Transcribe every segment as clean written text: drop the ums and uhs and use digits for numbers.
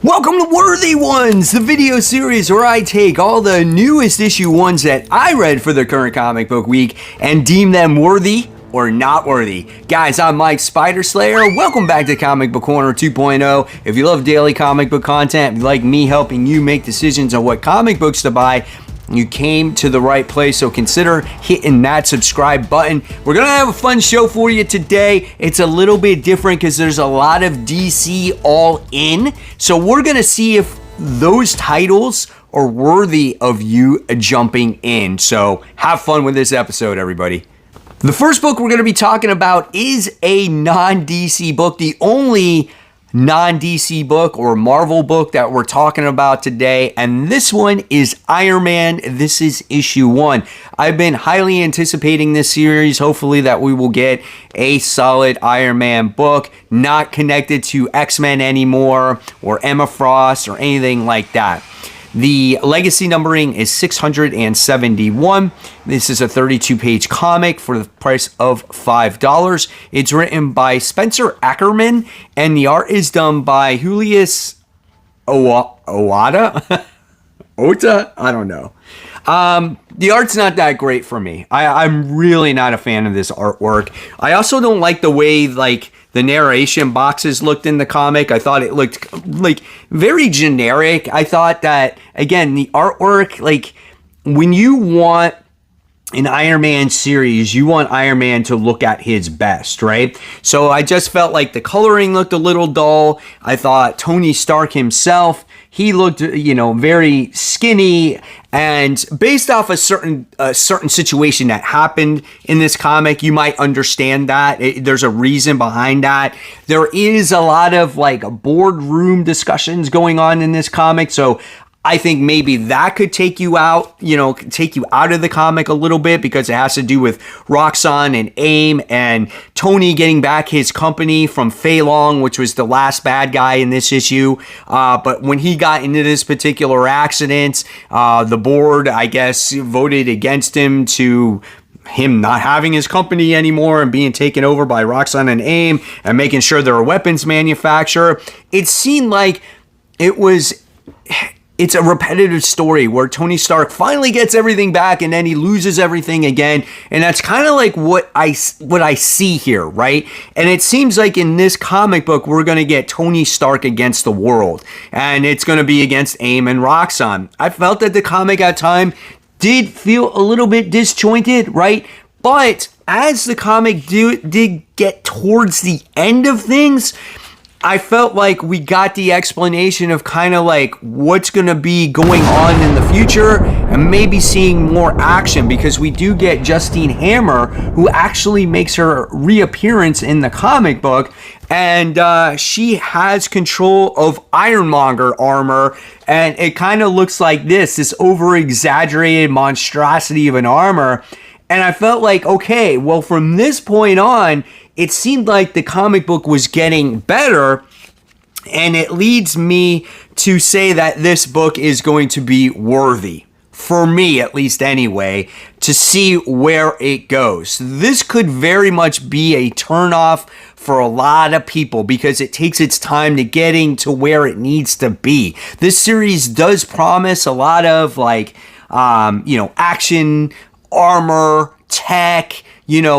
Welcome to Worthy Ones, the video series where I take all the newest issue ones that I read for the current comic book week and deem them worthy or not worthy. Guys, I'm Mike Spider Slayer. Welcome back to Comic Book Corner 2.0. If you love daily comic book content, if you like me helping you make decisions on what comic books to buy, you came to the right place, so consider hitting that subscribe button. We're gonna have a fun show for you today. It's a little bit different because there's a lot of DC all in. So we're gonna see if those titles are worthy of you jumping in. So have fun with this episode, everybody. The first book we're gonna be talking about is a non-DC book, the only non-DC book or Marvel book that we're talking about today, and this one is Iron Man. This is issue 1. I've been highly anticipating this series. Hopefully that we will get a solid Iron Man book, not connected to X-Men anymore or Emma Frost or anything like that. The legacy numbering is 671. This is a 32-page comic for the price of $5. It's written by Spencer Ackerman, and the art is done by Julius Owada? Ota? I don't know. The art's not that great for me. I'm really not a fan of this artwork. I also don't like the way, the narration boxes looked in the comic. I thought it looked very generic. I thought that, again, the artwork, when you want an Iron Man series, you want Iron Man to look at his best, right? So I just felt like the coloring looked a little dull. I thought Tony Stark himself, he looked, very skinny, and based off a certain situation that happened in this comic, you might understand that. There's a reason behind that. There is a lot of boardroom discussions going on in this comic, so I think maybe that could take you out, take you out of the comic a little bit because it has to do with Roxxon and AIM and Tony getting back his company from Fei Long, which was the last bad guy in this issue. But when he got into this particular accident, the board, I guess, voted against him to him not having his company anymore and being taken over by Roxxon and AIM and making sure they're a weapons manufacturer. It seemed like it's a repetitive story where Tony Stark finally gets everything back and then he loses everything again. And that's kind of like what I see here, right? And it seems like in this comic book, we're going to get Tony Stark against the world. And it's going to be against AIM and Roxxon. I felt that the comic at time did feel a little bit disjointed, right? But as the comic did get towards the end of things, I felt like we got the explanation of what's going to be going on in the future and maybe seeing more action, because we do get Justine Hammer, who actually makes her reappearance in the comic book, and she has control of Ironmonger armor, and it kind of looks like this over-exaggerated monstrosity of an armor. And I felt like, okay, well, from this point on, it seemed like the comic book was getting better, and it leads me to say that this book is going to be worthy, for me at least anyway, to see where it goes. This could very much be a turnoff for a lot of people because it takes its time to getting to where it needs to be. This series does promise a lot of action, armor, tech,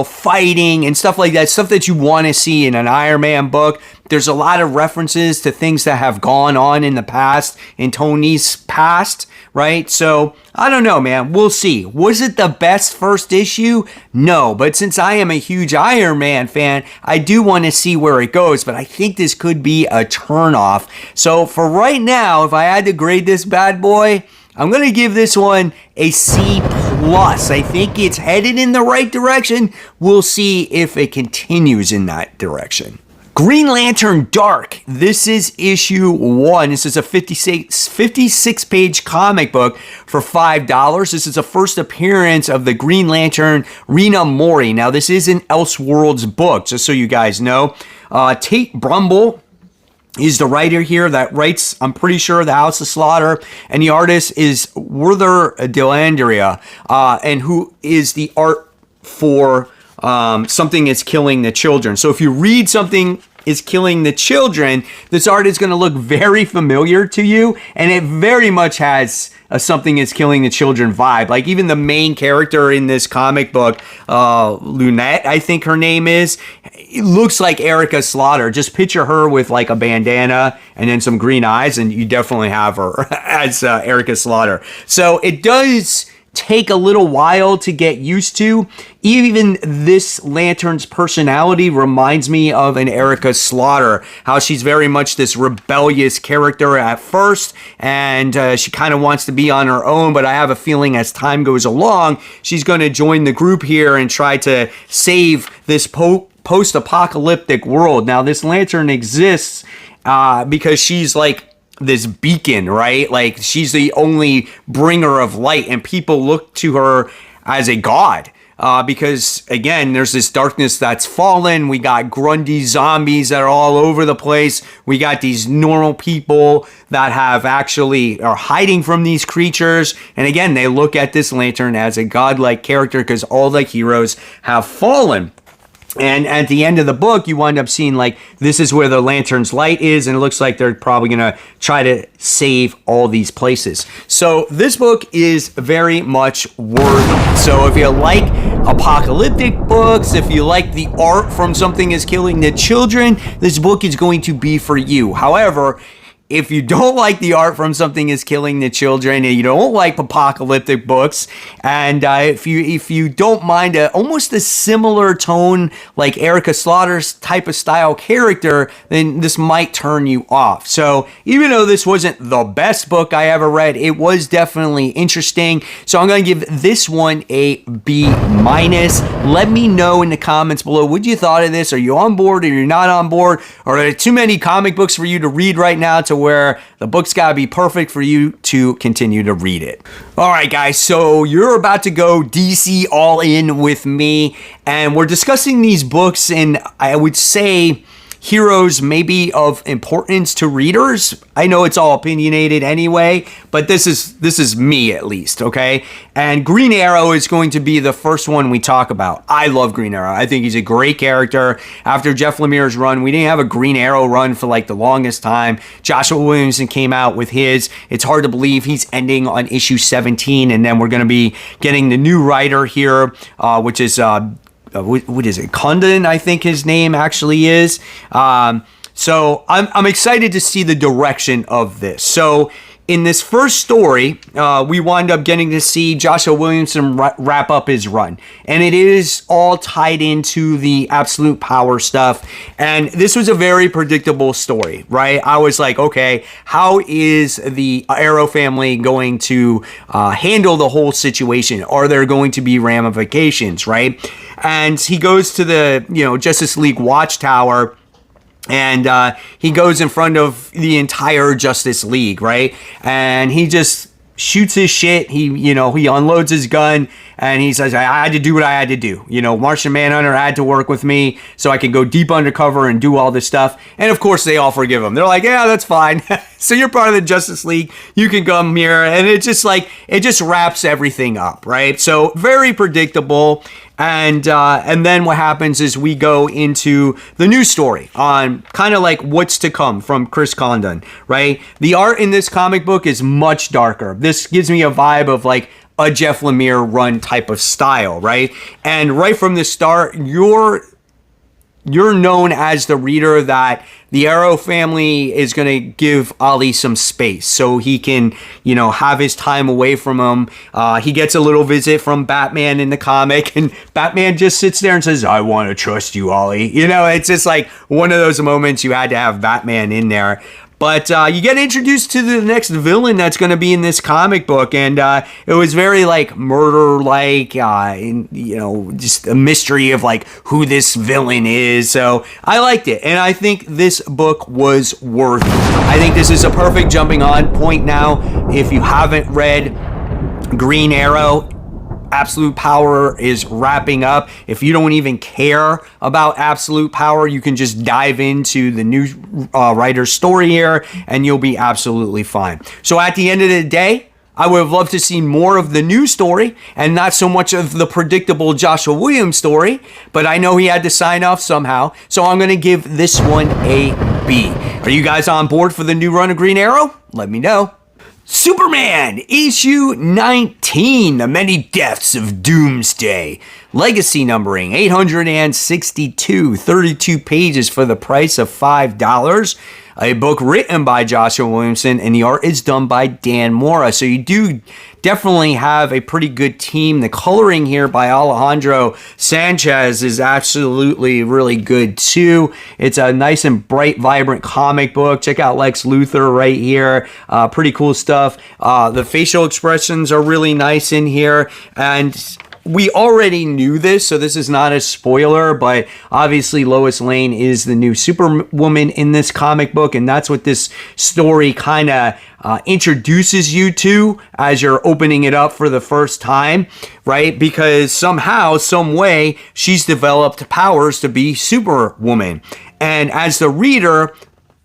fighting and stuff like that, stuff that you want to see in an Iron Man book. There's a lot of references to things that have gone on in the past, in Tony's past, right? So, I don't know, man. We'll see. Was it the best first issue? No, but since I am a huge Iron Man fan, I do want to see where it goes, but I think this could be a turnoff. So, for right now, if I had to grade this bad boy, I'm going to give this one a C+. I think it's headed in the right direction. We'll see if it continues in that direction. Green Lantern Dark. This is issue 1. This is a 56-page comic book for $5. This is the first appearance of the Green Lantern, Rena Mori. Now, this is an Elseworlds book, just so you guys know. Tate Brumble is the writer here that writes, I'm pretty sure, The House of Slaughter, and the artist is Werther Delandria, and who is the art for Something Is Killing the Children. So if you read Something is Killing the Children, this art is going to look very familiar to you, and it very much has a Something is Killing the Children vibe. Like even the main character in this comic book, Lunette, I think her name is, it looks like Erica Slaughter. Just picture her with like a bandana and then some green eyes, and you definitely have her as Erica Slaughter. So it does take a little while to get used to. Even this Lantern's personality reminds me of an Erica Slaughter, how she's very much this rebellious character at first, and she kind of wants to be on her own, but I have a feeling as time goes along, she's going to join the group here and try to save this post-apocalyptic world. Now, this Lantern exists because she's like this beacon, right? Like she's the only bringer of light, and people look to her as a god. Because again, there's this darkness that's fallen. We got Grundy zombies that are all over the place. We got these normal people that are hiding from these creatures. And again, they look at this Lantern as a godlike character because all the heroes have fallen. And at the end of the book, you wind up seeing like this is where the Lantern's light is, and it looks like they're probably going to try to save all these places. So this book is very much worthy. So if you like apocalyptic books, if you like the art from Something is Killing the Children, this book is going to be for you. However, if you don't like the art from Something is Killing the Children, and you don't like apocalyptic books, and if you don't mind almost a similar tone like Erica Slaughter's type of style character, then this might turn you off. So even though this wasn't the best book I ever read, it was definitely interesting. So I'm going to give this one a B-. Let me know in the comments below what you thought of this. Are you on board or you're not on board? Or are there too many comic books for you to read right now to where the book's got to be perfect for you to continue to read it? All right, guys, so you're about to go DC all in with me, and we're discussing these books, and I would say heroes maybe of importance to readers. I know it's all opinionated anyway, but this is me at least, okay? And Green Arrow is going to be the first one we talk about. I love Green Arrow. I think he's a great character. After Jeff Lemire's run, we didn't have a Green Arrow run for like the longest time. Joshua Williamson came out with his. It's hard to believe he's ending on issue 17, and then we're going to be getting the new writer here, which is what is it? Condon, I think his name actually is. So I'm excited to see the direction of this. So in this first story, we wind up getting to see Joshua Williamson wrap up his run. And it is all tied into the absolute power stuff. And this was a very predictable story, right? I was like, okay, how is the Arrow family going to handle the whole situation? Are there going to be ramifications, right? And he goes to the, Justice League Watchtower, and he goes in front of the entire Justice League, right? And he just shoots his shit. He unloads his gun, and he says, I had to do what I had to do. Martian Manhunter had to work with me so I could go deep undercover and do all this stuff. And of course, they all forgive him. They're like, yeah, that's fine. So you're part of the Justice League. You can come here. And it just wraps everything up, right? So very predictable. And then what happens is we go into the news story on kind of like what's to come from Chris Condon, right? The art in this comic book is much darker. This gives me a vibe of like a Jeff Lemire run type of style, right? And right from the start, you're known as the reader that the Arrow family is going to give Ollie some space so he can, have his time away from him. He gets a little visit from Batman in the comic, and Batman just sits there and says, I want to trust you, Ollie. It's just like one of those moments you had to have Batman in there. But you get introduced to the next villain that's going to be in this comic book, and it was very like murder-like, just a mystery of like who this villain is. So I liked it, and I think this book was worthy. I think this is a perfect jumping on point now. If you haven't read Green Arrow, Absolute Power is wrapping up. If you don't even care about Absolute Power, you can just dive into the new writer's story here, and you'll be absolutely fine. So at the end of the day, I would have loved to see more of the new story and not so much of the predictable Joshua Williams story, but I know he had to sign off somehow, so I'm going to give this one a B. Are you guys on board for the new run of Green Arrow? Let me know. Superman, issue 19, The Many Deaths of Doomsday. Legacy numbering 862, 32 pages for the price of $5. A book written by Joshua Williamson, and the art is done by Dan Mora. So you do definitely have a pretty good team. The coloring here by Alejandro Sanchez is absolutely really good too. It's a nice and bright, vibrant comic book. Check out Lex Luthor right here. Pretty cool stuff. The facial expressions are really nice in here, and we already knew this, so this is not a spoiler, but obviously Lois Lane is the new Superwoman in this comic book, and that's what this story kind of introduces you to as you're opening it up for the first time, right? Because somehow, some way, she's developed powers to be Superwoman. And as the reader,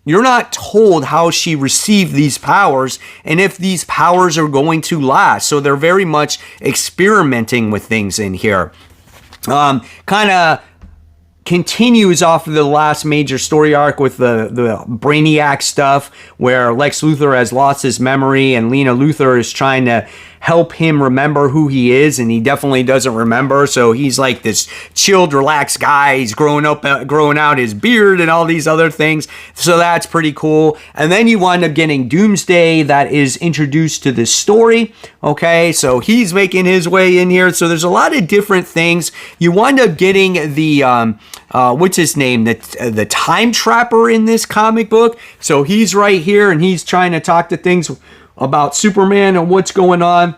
you're not told how she received these powers and if these powers are going to last. So they're very much experimenting with things in here. Kind of continues off of the last major story arc with the Brainiac stuff, where Lex Luthor has lost his memory and Lena Luthor is trying to help him remember who he is, and he definitely doesn't remember. So he's like this chilled, relaxed guy. He's growing out his beard and all these other things. So that's pretty cool. And then you wind up getting Doomsday that is introduced to this story. Okay, so he's making his way in here. So there's a lot of different things. You wind up getting the what's his name? The Time Trapper in this comic book. So he's right here, and he's trying to talk to things about Superman and what's going on.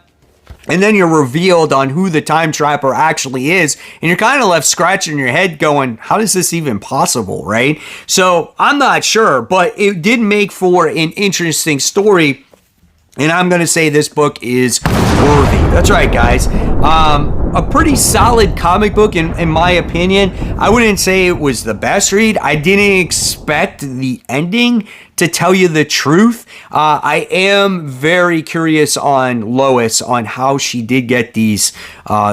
And then you're revealed on who the Time Trapper actually is, and you're kind of left scratching your head going, how is this even possible, right? So I'm not sure, but it did make for an interesting story, and I'm going to say this book is worthy. That's right, guys. A pretty solid comic book, in my opinion. I wouldn't say it was the best read. I didn't expect the ending, to tell you the truth. I am very curious on Lois, on how she did get these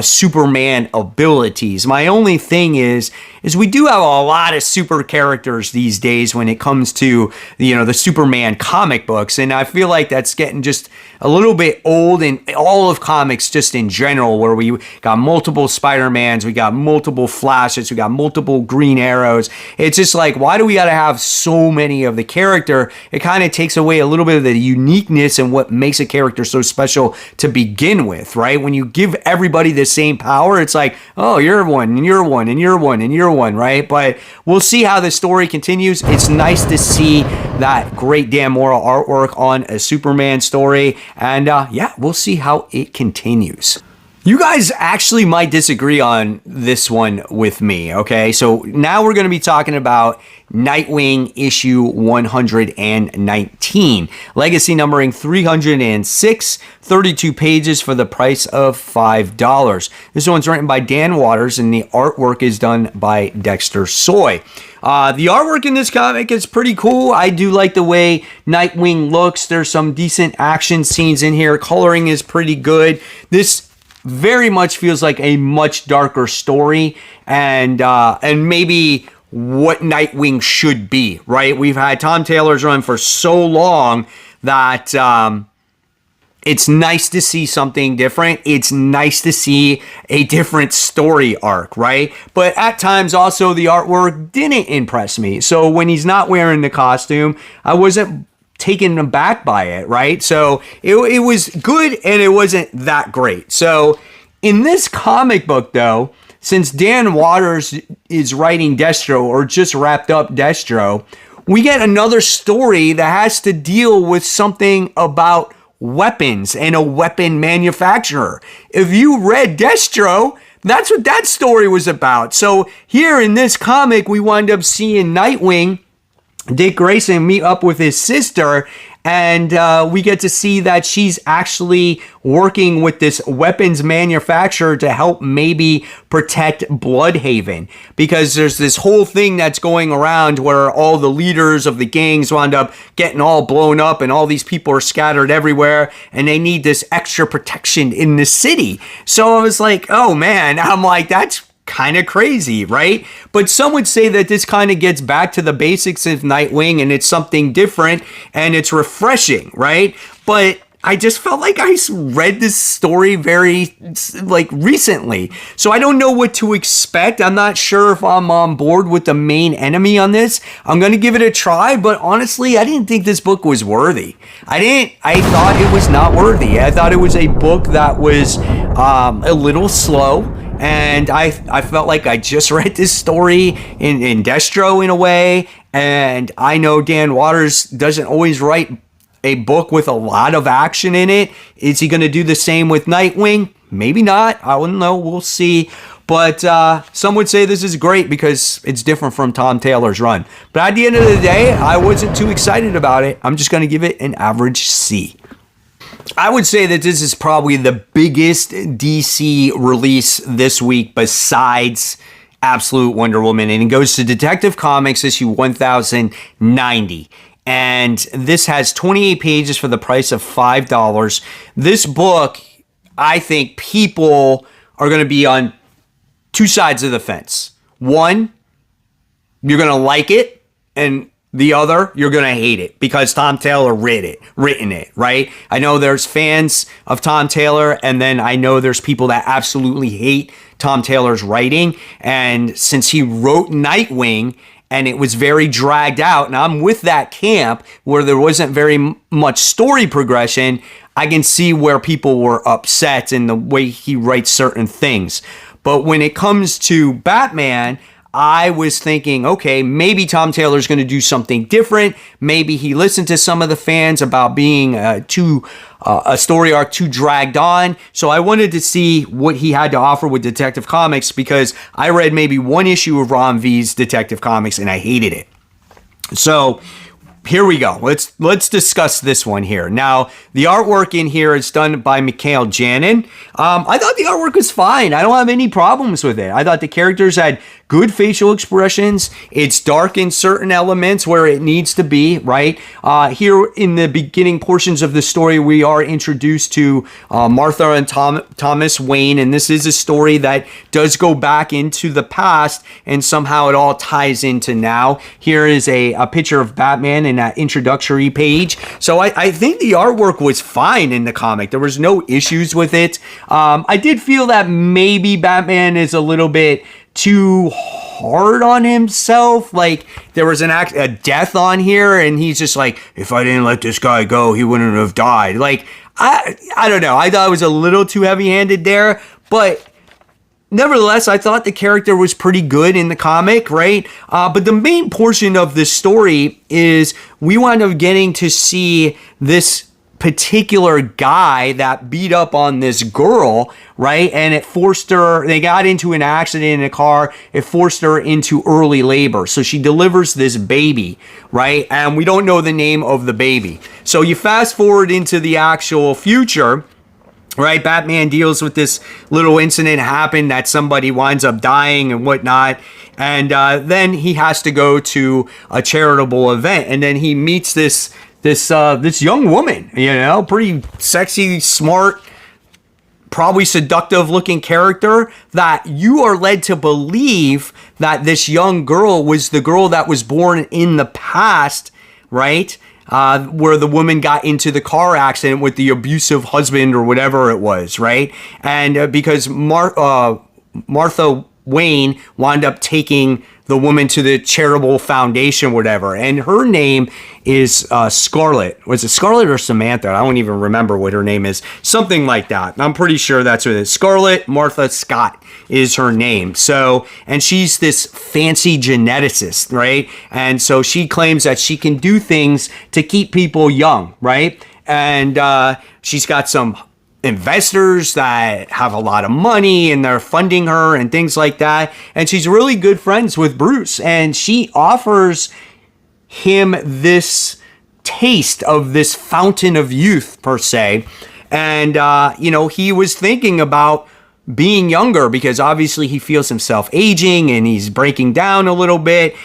Superman abilities. My only thing is we do have a lot of super characters these days when it comes to the Superman comic books, and I feel like that's getting just a little bit old in all of comics just in general, where we got multiple Spider-Mans, we got multiple Flashes, we got multiple Green Arrows. It's just like, why do we got to have so many of the character? It kind of takes away a little bit of the uniqueness and what makes a character so special to begin with, right? When you give everybody the same power, it's like, oh, you're one, and you're one, and you're one, and you're one, right? But we'll see how the story continues. It's nice to see that great Dan Mora artwork on a Superman story, and yeah, we'll see how it continues. You guys actually might disagree on this one with me, okay? So now we're going to be talking about Nightwing issue 119. Legacy numbering 306, 32 pages for the price of $5. This one's written by Dan Waters, and the artwork is done by Dexter Soy. The artwork in this comic is pretty cool. I do like the way Nightwing looks. There's some decent action scenes in here. Coloring is pretty good. This very much feels like a much darker story, and maybe what Nightwing should be, right? We've had Tom Taylor's run for so long that it's nice to see something different. It's nice to see a different story arc, right? But at times also the artwork didn't impress me. So when he's not wearing the costume, I wasn't taken aback by it, right? So it was good, and it wasn't that great. So in this comic book, though, since Dan Waters is writing Destro, or just wrapped up Destro, we get another story that has to deal with something about weapons and a weapon manufacturer. If you read Destro, that's what that story was about. So here in this comic, we wind up seeing Nightwing, Dick Grayson, meet up with his sister, And we get to see that she's actually working with this weapons manufacturer to help maybe protect Bloodhaven, because there's this whole thing that's going around where all the leaders of the gangs wound up getting all blown up and all these people are scattered everywhere and they need this extra protection in the city. So I was like, oh man, I'm like, that's kind of crazy, right? But some would say that this kind of gets back to the basics of Nightwing and it's something different and it's refreshing, right? But I just felt like I read this story very recently. So I don't know what to expect. I'm not sure if I'm on board with the main enemy on this. I'm going to give it a try, but honestly, I didn't think this book was worthy. I thought it was not worthy. I thought it was a book that was a little slow. And I felt like I just read this story in Destro in a way. And I know Dan Waters doesn't always write a book with a lot of action in it. Is he going to do the same with Nightwing? Maybe not. I wouldn't know. We'll see. But some would say this is great because it's different from Tom Taylor's run. But at the end of the day, I wasn't too excited about it. I'm just going to give it an average C. I would say that this is probably the biggest DC release this week besides Absolute Wonder Woman, and it goes to Detective Comics issue 1090. And this has 28 pages for the price of $5. This book, I think people are going to be on two sides of the fence. One, you're going to like it, and the other, you're going to hate it because Tom Taylor written it, right? I know there's fans of Tom Taylor, and then I know there's people that absolutely hate Tom Taylor's writing. And since he wrote Nightwing and it was very dragged out, and I'm with that camp where there wasn't very much story progression, I can see where people were upset in the way he writes certain things. But when it comes to Batman, I was thinking, okay, maybe Tom Taylor's going to do something different. Maybe he listened to some of the fans about being a story arc too dragged on. So I wanted to see what he had to offer with Detective Comics, because I read maybe one issue of Ron V's Detective Comics and I hated it. So here we go. Let's discuss this one here. Now, the artwork in here is done by Mikhail Janin. I thought the artwork was fine. I don't have any problems with it. I thought the characters had good facial expressions. It's dark in certain elements where it needs to be, right? Here in the beginning portions of the story, we are introduced to Martha and Thomas Wayne, and this is a story that does go back into the past, and somehow it all ties into now. Here is a picture of Batman in that introductory page. So I think the artwork was fine in the comic. There was no issues with it. I did feel that maybe Batman is a little bit too hard on himself. Like there was a death on here and he's just like, if I didn't let this guy go, he wouldn't have died. Like, I don't know. I thought it was a little too heavy-handed there, but nevertheless, I thought the character was pretty good in the comic, right? But the main portion of this story is we wind up getting to see this particular guy that beat up on this girl, right? And it forced her, they got into an accident in a car, it forced her into early labor. So she delivers this baby, right? And we don't know the name of the baby. So you fast forward into the actual future, right? Batman deals with this little incident happen that somebody winds up dying and whatnot. And then he has to go to a charitable event. And then he meets this young woman, you know, pretty sexy, smart, probably seductive looking character that you are led to believe that this young girl was the girl that was born in the past, right? Where the woman got into the car accident with the abusive husband or whatever it was, right? And because Martha Wayne wound up taking the woman to the charitable foundation, whatever, and her name is Scarlett. Was it Scarlett or Samantha? I don't even remember what her name is. Something like that. I'm pretty sure that's what it is. Scarlett Martha Scott is her name. So, and she's this fancy geneticist, right? And so she claims that she can do things to keep people young, right? And she's got some investors that have a lot of money and they're funding her and things like that. And she's really good friends with Bruce, and she offers him this taste of this fountain of youth, per se. And, he was thinking about being younger because obviously he feels himself aging and he's breaking down a little bit.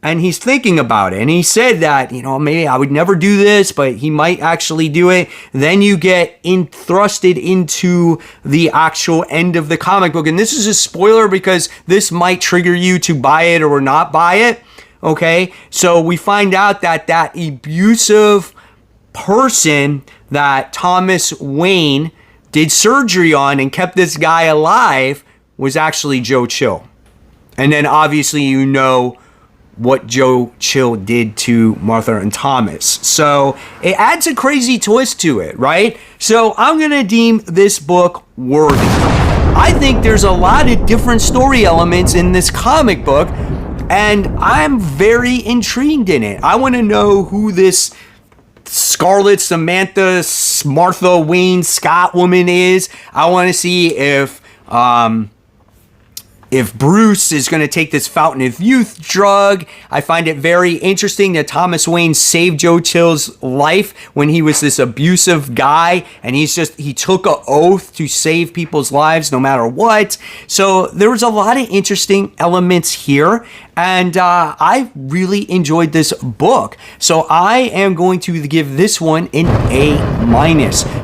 And he's thinking about it. And he said that, maybe I would never do this, but he might actually do it. Then you get thrusted into the actual end of the comic book. And this is a spoiler because this might trigger you to buy it or not buy it. Okay? So we find out that abusive person that Thomas Wayne did surgery on and kept this guy alive was actually Joe Chill. And then obviously what Joe Chill did to Martha and Thomas. So it adds a crazy twist to it, right? So I'm going to deem this book worthy. I think there's a lot of different story elements in this comic book, and I'm very intrigued in it. I want to know who this Scarlet Samantha Martha Wayne Scott woman is. I want to see if Bruce is going to take this Fountain of Youth drug. I find it very interesting that Thomas Wayne saved Joe Chill's life when he was this abusive guy, and he took an oath to save people's lives no matter what. So there was a lot of interesting elements here, and I really enjoyed this book. So I am going to give this one an A-.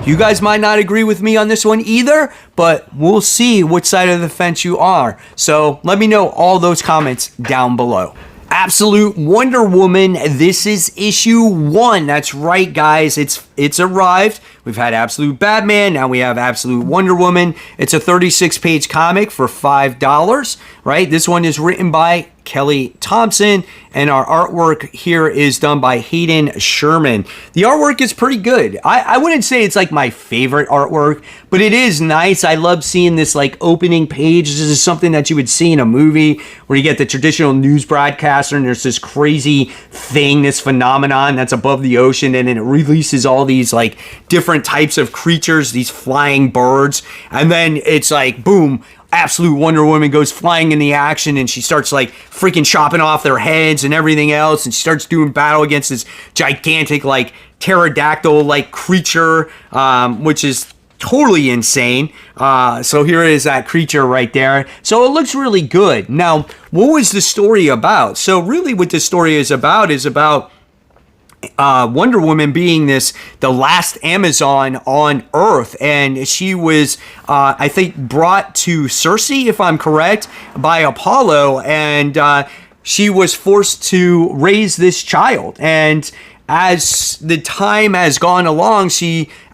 You guys might not agree with me on this one either, but we'll see which side of the fence you are. So let me know all those comments down below. Absolute Wonder Woman. This is issue 1. That's right, guys. It's arrived. We've had Absolute Batman. Now we have Absolute Wonder Woman. It's a 36-page comic for $5, right? This one is written by Kelly Thompson, and our artwork here is done by Hayden Sherman. The artwork is pretty good. I wouldn't say it's like my favorite artwork, but it is nice. I love seeing this like opening page. This is something that you would see in a movie where you get the traditional news broadcaster and there's this crazy thing, this phenomenon that's above the ocean, and it releases all these like different types of creatures, these flying birds, and then it's like boom, Absolute Wonder Woman goes flying in the action, and she starts like freaking chopping off their heads and everything else, and she starts doing battle against this gigantic like pterodactyl like creature, which is totally insane. So here is that creature right there. So it looks really good. Now, what was the story about? So really what the story is about Wonder Woman being the last Amazon on Earth, and she was I think brought to Circe, if I'm correct, by Apollo, and she was forced to raise this child. And as the time has gone along,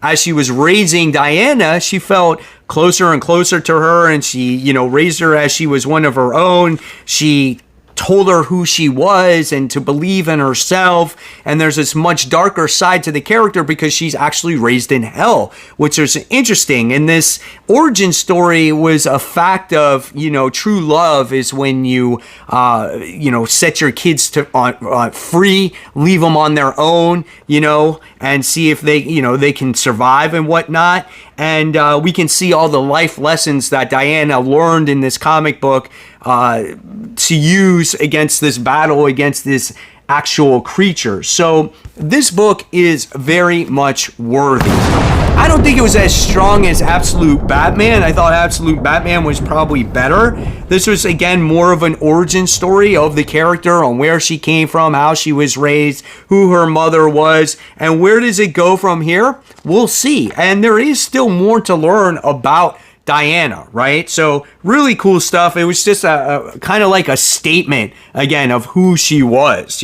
as she was raising Diana, she felt closer and closer to her, and she raised her as she was one of her own. She told her who she was and to believe in herself. And there's this much darker side to the character because she's actually raised in hell, which is interesting. And this origin story was a fact of, true love is when you, set your kids to free, leave them on their own, and see if they can survive and whatnot. And we can see all the life lessons that Diana learned in this comic book to use against this battle, against this actual creature. So this book is very much worthy. I don't think it was as strong as Absolute Batman. I thought Absolute Batman was probably better. This was, again, more of an origin story of the character, on where she came from, how she was raised, who her mother was, and where does it go from here? We'll see. And there is still more to learn about Diana, right? So really cool stuff. It was just a kind of like a statement, again, of who she was,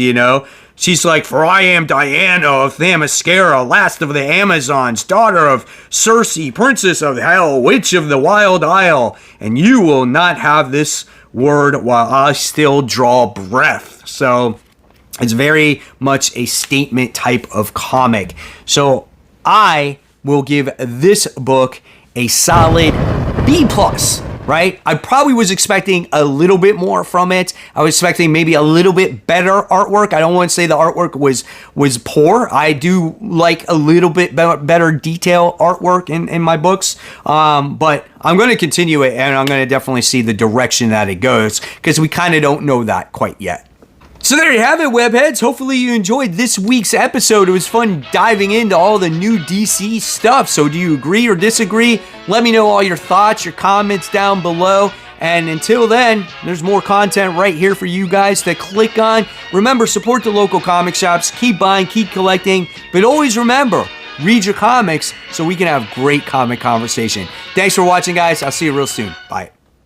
She's like, for I am Diana of Themyscira, last of the Amazons, daughter of Circe, princess of hell, witch of the wild isle, and you will not have this word while I still draw breath. So it's very much a statement type of comic. So I will give this book a solid B+, right? I probably was expecting a little bit more from it. I was expecting maybe a little bit better artwork. I don't want to say the artwork was poor. I do like a little bit better detail artwork in my books, but I'm going to continue it, and I'm going to definitely see the direction that it goes, because we kind of don't know that quite yet. So there you have it, webheads. Hopefully you enjoyed this week's episode. It was fun diving into all the new DC stuff. So do you agree or disagree? Let me know all your thoughts, your comments down below. And until then, there's more content right here for you guys to click on. Remember, support the local comic shops. Keep buying, keep collecting. But always remember, read your comics so we can have great comic conversation. Thanks for watching, guys. I'll see you real soon. Bye.